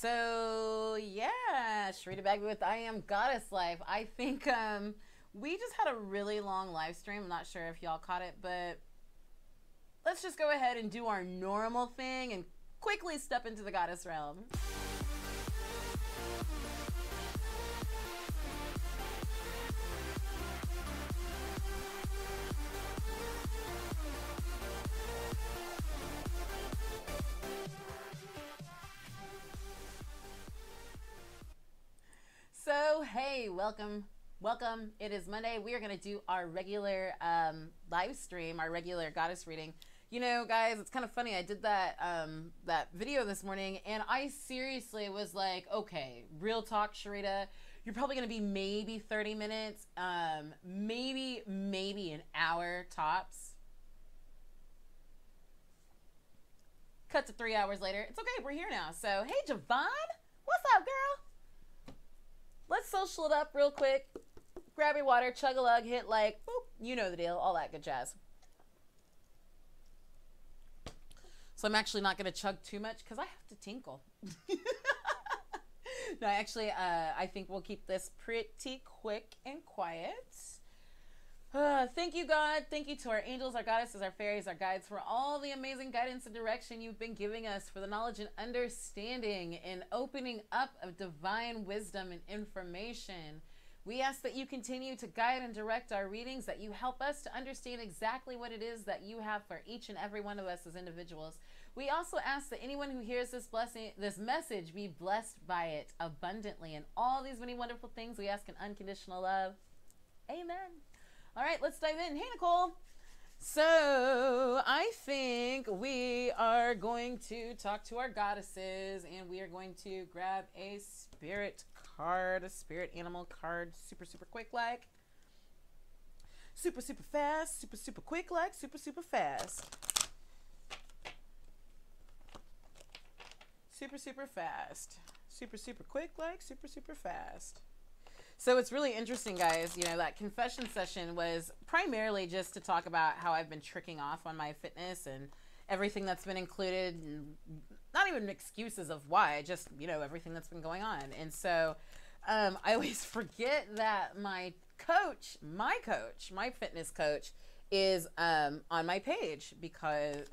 So yeah, Sharita Bagby with I Am Goddess Life. I think we just had a really long live stream. I'm not sure if y'all caught it, but let's just go ahead and do our normal thing and quickly step into the goddess realm. So hey, welcome. It is Monday. We are going to do our regular live stream, our regular goddess reading. You know, guys, it's kind of funny. I did that that video this morning, and I seriously was like, okay, real talk, Sharita, you're probably going to be maybe 30 minutes, maybe an hour tops. Cut to 3 hours later. It's okay. We're here now. So, hey, Javon, what's up, girl? Let's social it up real quick. Grab your water, chug a lug, hit like, boop, you know the deal, all that good jazz. So I'm actually not going to chug too much because I have to tinkle. No, actually, I think we'll keep this pretty quick and quiet. Thank you, God. Thank you to our angels, our goddesses, our fairies, our guides for all the amazing guidance and direction you've been giving us, for the knowledge and understanding and opening up of divine wisdom and information. We ask that you continue to guide and direct our readings, that you help us to understand exactly what it is that you have for each and every one of us as individuals. We also ask that anyone who hears this message be blessed by it abundantly, and all these many wonderful things we ask in unconditional love. Amen. All right, let's dive in. Hey, Nicole. So I think we are going to talk to our goddesses, and we are going to grab a spirit card, a spirit animal card, super quick, like super fast, super quick, like super fast, super fast, super quick, like super fast. So it's really interesting, guys. You know, that confession session was primarily just to talk about how I've been tricking off on my fitness and everything that's been included, and not even excuses of why, just, you know, everything that's been going on. And so I always forget that my fitness coach is on my page, because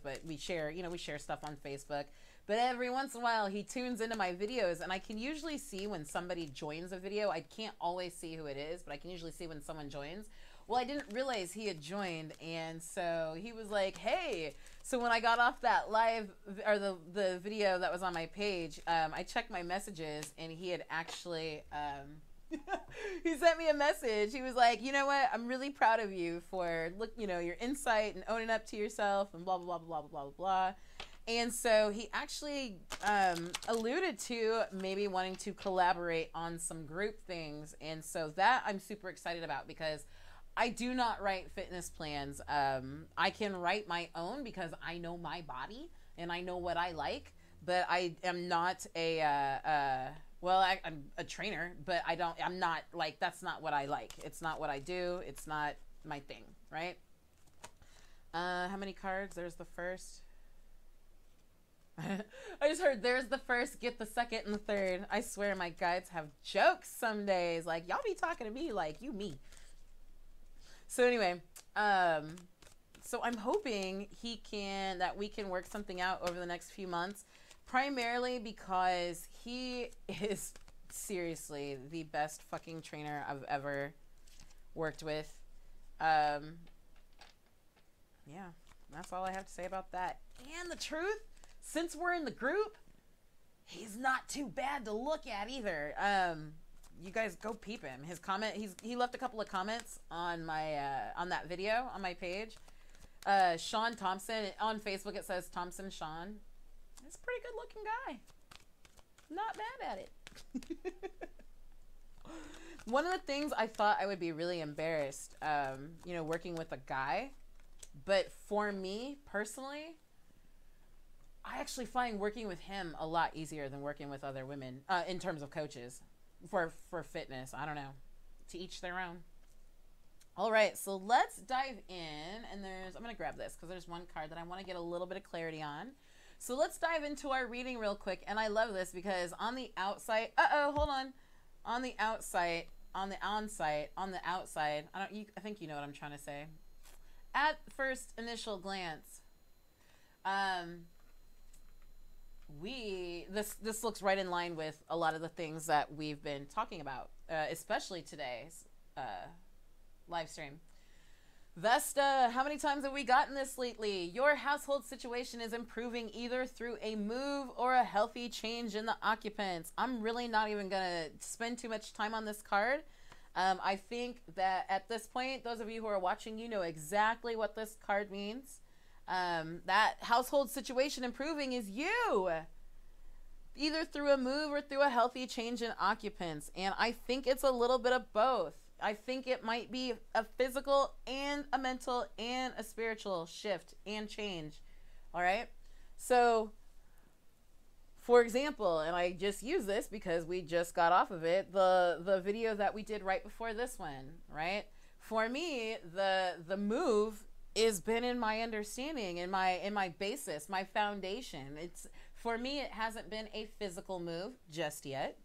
but we share stuff on Facebook. But every once in a while, he tunes into my videos, and I can usually see when somebody joins a video. I can't always see who it is, but I can usually see when someone joins. Well, I didn't realize he had joined, and so he was like, hey. So when I got off that live, or the video that was on my page, I checked my messages, and he had actually, he sent me a message. He was like, you know what? I'm really proud of you for, your insight and owning up to yourself and blah, blah, blah, blah, blah, blah, blah. And so he actually alluded to maybe wanting to collaborate on some group things. And so that I'm super excited about, because I do not write fitness plans. I can write my own because I know my body and I know what I like, but I am not I'm a trainer, but I'm not like, that's not what I like. It's not what I do. It's not my thing, right? How many cards? There's the first. I just heard there's the first, get the second and the third. I swear my guides have jokes some days. Like, y'all be talking to me like you me. So anyway, so I'm hoping that we can work something out over the next few months, primarily because he is seriously the best fucking trainer I've ever worked with. Yeah, that's all I have to say about that. And the truth, since we're in the group, he's not too bad to look at either. You guys go peep him. His comment, he left a couple of comments on my on that video on my page. Sean Thompson on Facebook, it says Thompson Sean. He's a pretty good looking guy. Not bad at it. One of the things I thought I would be really embarrassed, working with a guy, but for me personally, I actually find working with him a lot easier than working with other women in terms of coaches for fitness. I don't know. To each their own. All right, so let's dive in. And I'm going to grab this because there's one card that I want to get a little bit of clarity on. So let's dive into our reading real quick. And I love this because on the outside, hold on. On the outside, on the onsite, on the outside, I think you know what I'm trying to say. At first initial glance, this looks right in line with a lot of the things that we've been talking about, especially today's live stream. Vesta, how many times have we gotten this lately? Your household situation is improving either through a move or a healthy change in the occupants. I'm really not even going to spend too much time on this card. I think that at this point, those of you who are watching, you know exactly what this card means. That household situation improving is you. Either through a move or through a healthy change in occupants. And I think it's a little bit of both. I think it might be a physical and a mental and a spiritual shift and change. All right. So, for example, and I just use this because we just got off of it, the video that we did right before this one, right? For me, the move has been in my understanding, in my basis, my foundation. It's, for me, it hasn't been a physical move just yet,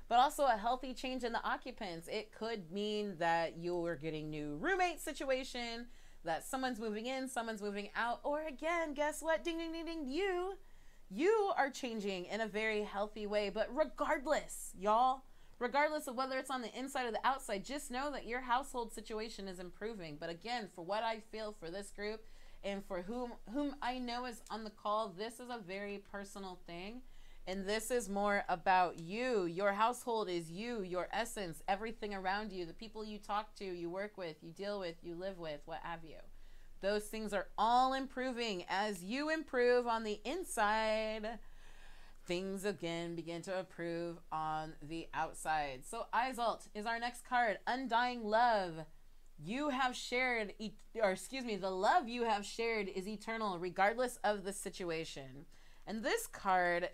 but also a healthy change in the occupants. It could mean that you're getting new roommate situation, that someone's moving in, someone's moving out, or again, guess what? Ding, ding, ding, ding, you are changing in a very healthy way. But regardless, y'all, regardless of whether it's on the inside or the outside, just know that your household situation is improving. But again, for what I feel for this group and for whom I know is on the call, this is a very personal thing. And this is more about you. Your household is you, your essence, everything around you, the people you talk to, you work with, you deal with, you live with, what have you. Those things are all improving. As you improve on the inside, things again begin to improve on the outside. So Izalt is our next card. Undying love. You have shared, the love you have shared is eternal regardless of the situation. And this card,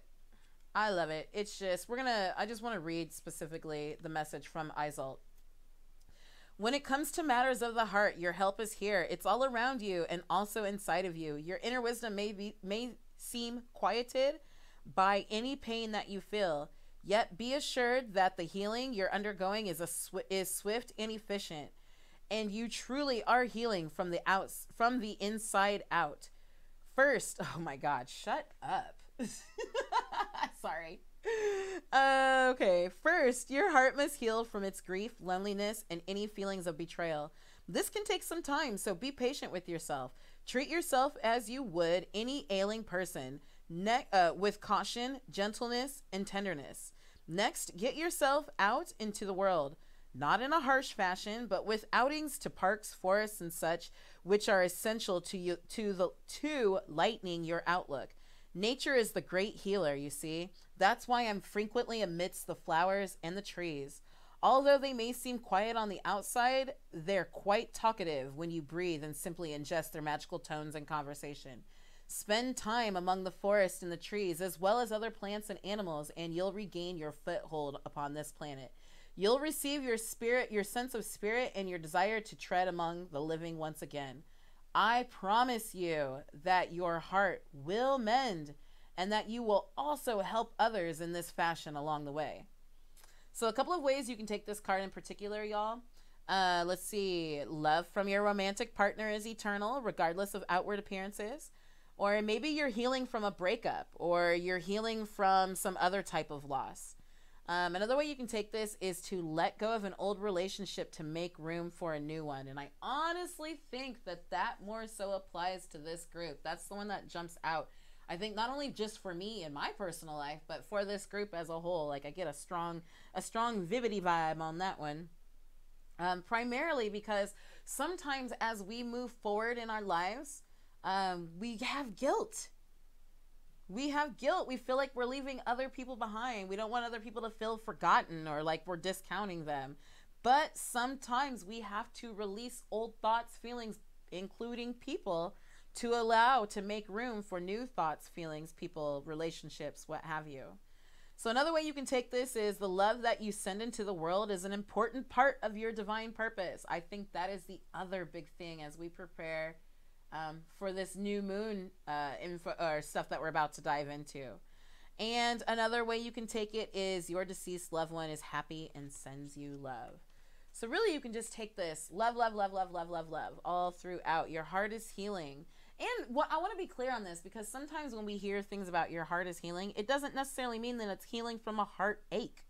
I love it. It's just, I just want to read specifically the message from Izalt. When it comes to matters of the heart, your help is here. It's all around you and also inside of you. Your inner wisdom may seem quieted by any pain that you feel, yet be assured that the healing you're undergoing is swift and efficient, and you truly are healing from the inside out. First, oh my God, shut up. Sorry. Okay. First, your heart must heal from its grief, loneliness, and any feelings of betrayal. This can take some time, so be patient with yourself. Treat yourself as you would any ailing person, with caution, gentleness, and tenderness. Next, get yourself out into the world, not in a harsh fashion, but with outings to parks, forests, and such, which are essential to lightening your outlook. Nature is the great healer, you see. That's why I'm frequently amidst the flowers and the trees. Although they may seem quiet on the outside, they're quite talkative when you breathe and simply ingest their magical tones and conversation. Spend time among the forest and the trees, as well as other plants and animals, and you'll regain your foothold upon this planet. You'll receive your spirit, your sense of spirit, and your desire to tread among the living once again. I promise you that your heart will mend and that you will also help others in this fashion along the way. So a couple of ways you can take this card in particular, y'all. Let's see. Love from your romantic partner is eternal, regardless of outward appearances. Or maybe you're healing from a breakup, or you're healing from some other type of loss. Another way you can take this is to let go of an old relationship to make room for a new one. And I honestly think that more so applies to this group. That's the one that jumps out. I think not only just for me in my personal life, but for this group as a whole. Like, I get a strong vividity vibe on that one. Primarily because sometimes as we move forward in our lives, we have guilt. We have guilt. We feel like we're leaving other people behind. We don't want other people to feel forgotten or like we're discounting them. But sometimes we have to release old thoughts, feelings, including people, to make room for new thoughts, feelings, people, relationships, what have you. So another way you can take this is the love that you send into the world is an important part of your divine purpose. I think that is the other big thing as we prepare for this new moon info or stuff that we're about to dive into. And another way you can take it is your deceased loved one is happy and sends you love. So really you can just take this love, love, love, love, love, love, love all throughout. Your heart is healing. And what I want to be clear on this, because sometimes when we hear things about your heart is healing, it doesn't necessarily mean that it's healing from a heartache.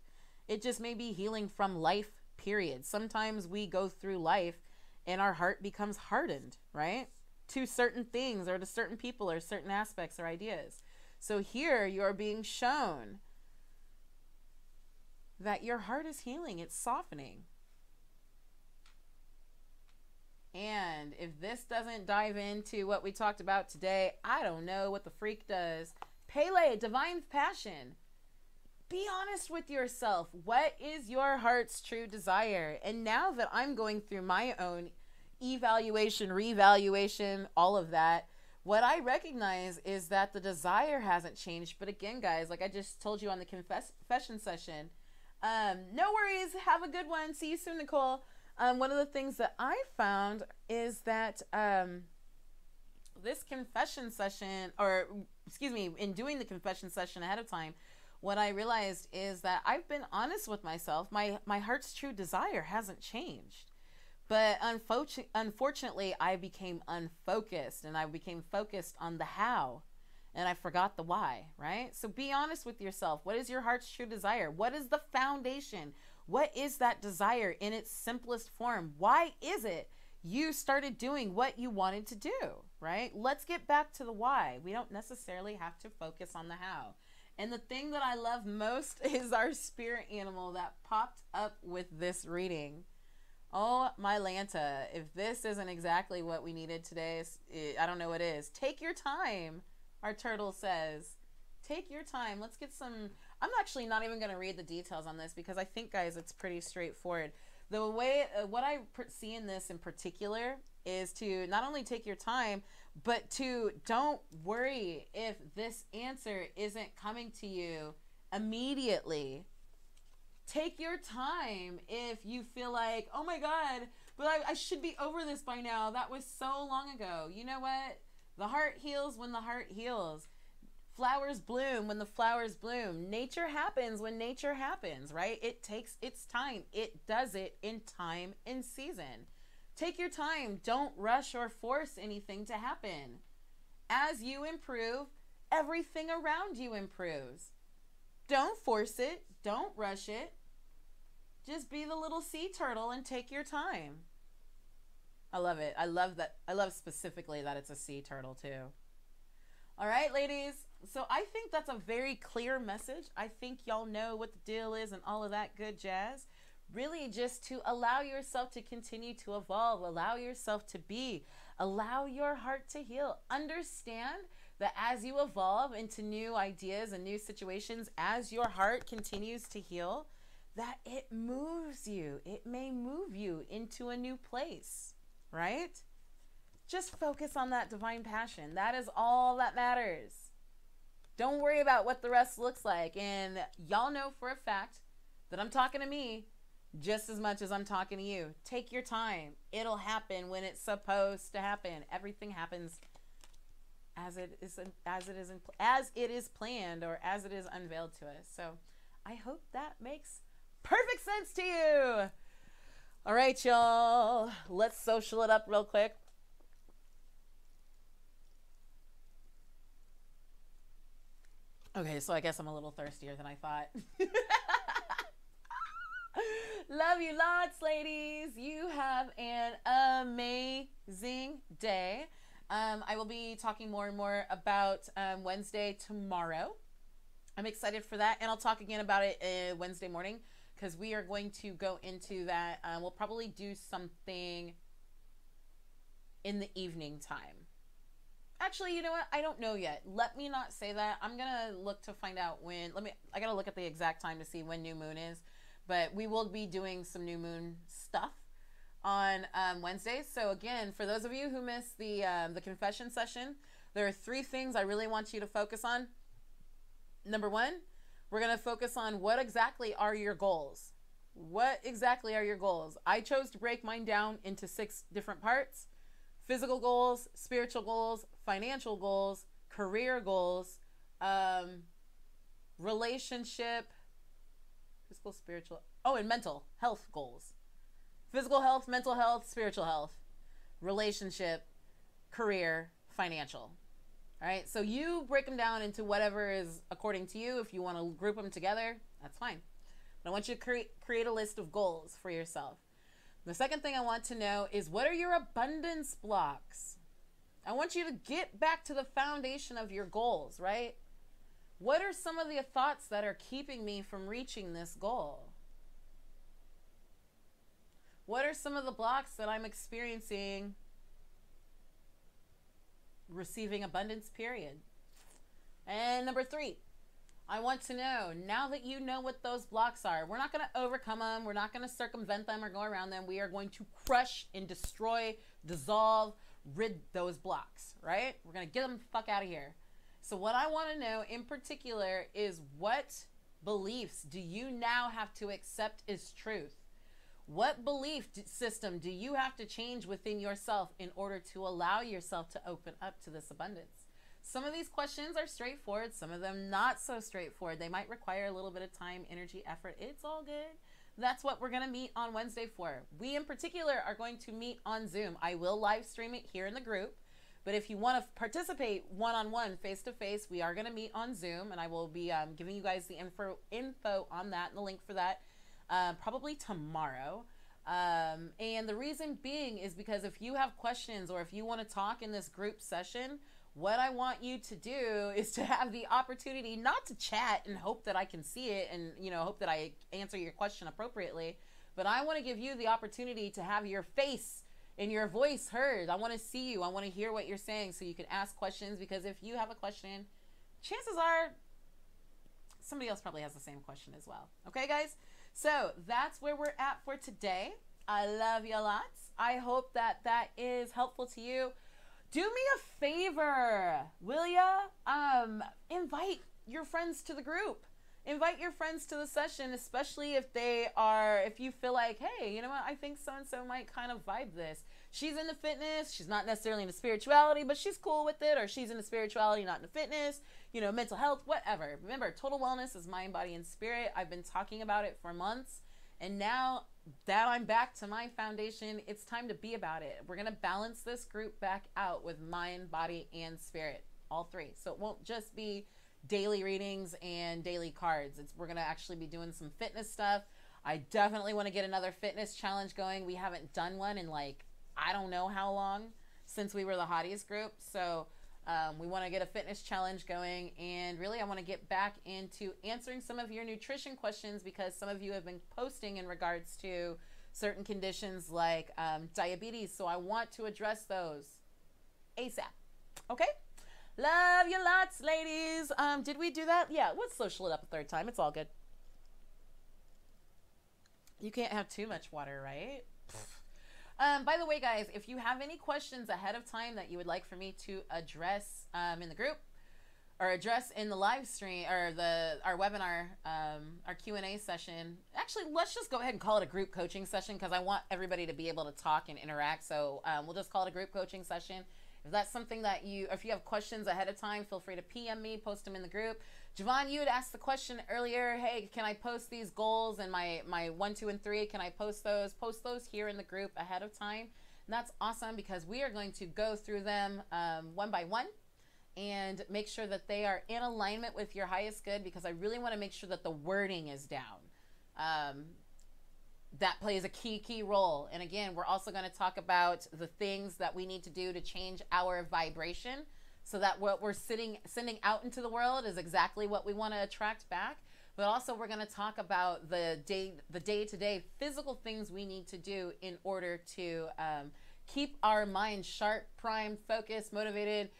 It just may be healing from life, period. Sometimes we go through life and our heart becomes hardened, right? To certain things or to certain people or certain aspects or ideas. So here you're being shown that your heart is healing. It's softening. And if this doesn't dive into what we talked about today, I don't know what the freak does. Pele, divine passion. Be honest with yourself. What is your heart's true desire? And now that I'm going through my own evaluation, reevaluation, all of that, what I recognize is that the desire hasn't changed. But again, guys, like I just told you on the confession session, no worries. Have a good one. See you soon, Nicole. One of the things that I found is that this confession session, or excuse me, in doing the confession session ahead of time, what I realized is that I've been honest with myself. My heart's true desire hasn't changed. But unfortunately, I became unfocused, and I became focused on the how, and I forgot the why, right? So be honest with yourself. What is your heart's true desire? What is the foundation? What is that desire in its simplest form? Why is it you started doing what you wanted to do, right? Let's get back to the why. We don't necessarily have to focus on the how. And the thing that I love most is our spirit animal that popped up with this reading. Oh, my Lanta, if this isn't exactly what we needed today, I don't know what is. Take your time, our turtle says. Take your time. Let's get some... I'm actually not even going to read the details on this because I think, guys, it's pretty straightforward. The way, what I see in this in particular is to not only take your time, but to don't worry if this answer isn't coming to you immediately. Take your time if you feel like, oh my God, but I should be over this by now. That was so long ago. You know what? The heart heals when the heart heals. Flowers bloom when the flowers bloom. Nature happens when nature happens, right? It takes its time. It does it in time and season. Take your time. Don't rush or force anything to happen. As you improve, everything around you improves. Don't force it. Don't rush it. Just be the little sea turtle and take your time. I love it. I love that. I love specifically that it's a sea turtle too. All right, ladies. So I think that's a very clear message. I think y'all know what the deal is and all of that good jazz. Really just to allow yourself to continue to evolve, allow yourself to be, allow your heart to heal. Understand that as you evolve into new ideas and new situations, as your heart continues to heal, that it moves you. It may move you into a new place, right? Just focus on that divine passion. That is all that matters. Don't worry about what the rest looks like. And y'all know for a fact that I'm talking to me just as much as I'm talking to you. Take your time. It'll happen when it's supposed to happen. Everything happens as it is planned, or as it is unveiled to us. So I hope that makes perfect sense to you. All right, y'all. Let's social it up real quick. Okay, so I guess I'm a little thirstier than I thought. Love you lots, ladies. You have an amazing day. I will be talking more and more about Wednesday tomorrow. I'm excited for that, and I'll talk again about it Wednesday morning, because we are going to go into that. We'll probably do something in the evening time. Actually, you know what? I don't know yet. Let me not say that. I'm going to look to find out when. I got to look at the exact time to see when new moon is. But we will be doing some new moon stuff on Wednesday. So again, for those of you who missed the confession session, there are 3 things I really want you to focus on. Number 1, we're going to focus on what exactly are your goals. What exactly are your goals? I chose to break mine down into 6 different parts. physical goals, spiritual goals, financial goals, career goals, relationship, physical, spiritual, and mental health goals. Physical health, mental health, spiritual health, relationship, career, financial. All right, so you break them down into whatever is according to you. If you want to group them together, that's fine. But I want you to create a list of goals for yourself. The second thing I want to know is, what are your abundance blocks? I want you to get back to the foundation of your goals, right? What are some of the thoughts that are keeping me from reaching this goal? What are some of the blocks that I'm experiencing receiving abundance, period? And number 3, I want to know, now that you know what those blocks are, we're not going to overcome them. We're not going to circumvent them or go around them. We are going to crush and destroy, dissolve, rid those blocks, right? We're going to get them the fuck out of here. So what I want to know in particular is, what beliefs do you now have to accept as truth? What belief system do you have to change within yourself in order to allow yourself to open up to this abundance? Some of these questions are straightforward, some of them not so straightforward. They might require a little bit of time, energy, effort. It's all good. That's what we're going to meet on Wednesday for. We in particular are going to meet on Zoom. I will live stream it here in the group, but if you want to participate one-on-one, face-to-face, we are going to meet on Zoom, and I will be giving you guys the info on that and the link for that probably tomorrow. And the reason being is because if you have questions or if you want to talk in this group session, what I want you to do is to have the opportunity not to chat and hope that I can see it and, hope that I answer your question appropriately, but I want to give you the opportunity to have your face and your voice heard. I want to see you. I want to hear what you're saying so you can ask questions, because if you have a question, chances are somebody else probably has the same question as well. Okay, guys? So that's where we're at for today. I love you lots. I hope that that is helpful to you. Do me a favor, will ya? Invite your friends to the group. Invite your friends to the session, especially if you feel like, hey, you know what? I think so-and-so might kind of vibe this. She's into fitness. She's not necessarily into spirituality, but she's cool with it. Or she's into spirituality, not into fitness, mental health, whatever. Remember, total wellness is mind, body, and spirit. I've been talking about it for months. And now that I'm back to my foundation, it's time to be about it. We're going to balance this group back out with mind, body, and spirit. All 3. So it won't just be daily readings and daily cards. We're going to actually be doing some fitness stuff. I definitely want to get another fitness challenge going. We haven't done one in I don't know how long, since we were the Hotties group. So we want to get a fitness challenge going, and really I want to get back into answering some of your nutrition questions, because some of you have been posting in regards to certain conditions like diabetes. So I want to address those ASAP. Okay? Love you lots, ladies. Did we do that? Yeah, let's social it up a third time. It's all good. You can't have too much water, right? By the way, guys, if you have any questions ahead of time that you would like for me to address in the group, or address in the live stream, or our webinar, our Q&A session, actually, let's just go ahead and call it a group coaching session, because I want everybody to be able to talk and interact. So we'll just call it a group coaching session. If that's something that if you have questions ahead of time, feel free to PM me, post them in the group. Javon, you had asked the question earlier, hey, can I post these goals and my 1, 2, and 3? Can I post those? Post those here in the group ahead of time. And that's awesome, because we are going to go through them one by one and make sure that they are in alignment with your highest good, because I really want to make sure that the wording is down. That plays a key role. And again, we're also going to talk about the things that we need to do to change our vibration, so that what we're sending out into the world is exactly what we want to attract back. But also we're going to talk about the day-to-day physical things we need to do in order to keep our mind sharp, primed, focused, motivated,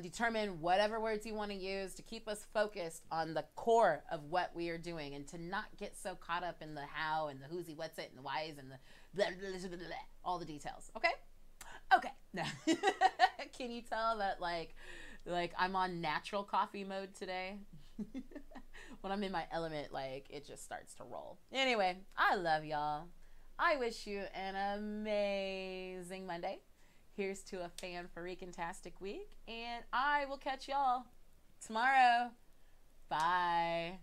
determine whatever words you want to use to keep us focused on the core of what we are doing, and to not get so caught up in the how and the who's, what's it, and the whys, and the blah, blah, blah, blah, blah, all the details. Okay? Okay. Now, can you tell that like I'm on natural coffee mode today? When I'm in my element, it just starts to roll. Anyway, I love y'all. I wish you an amazing Monday. Here's to a fan-freaking-tastic week, and I will catch y'all tomorrow. Bye.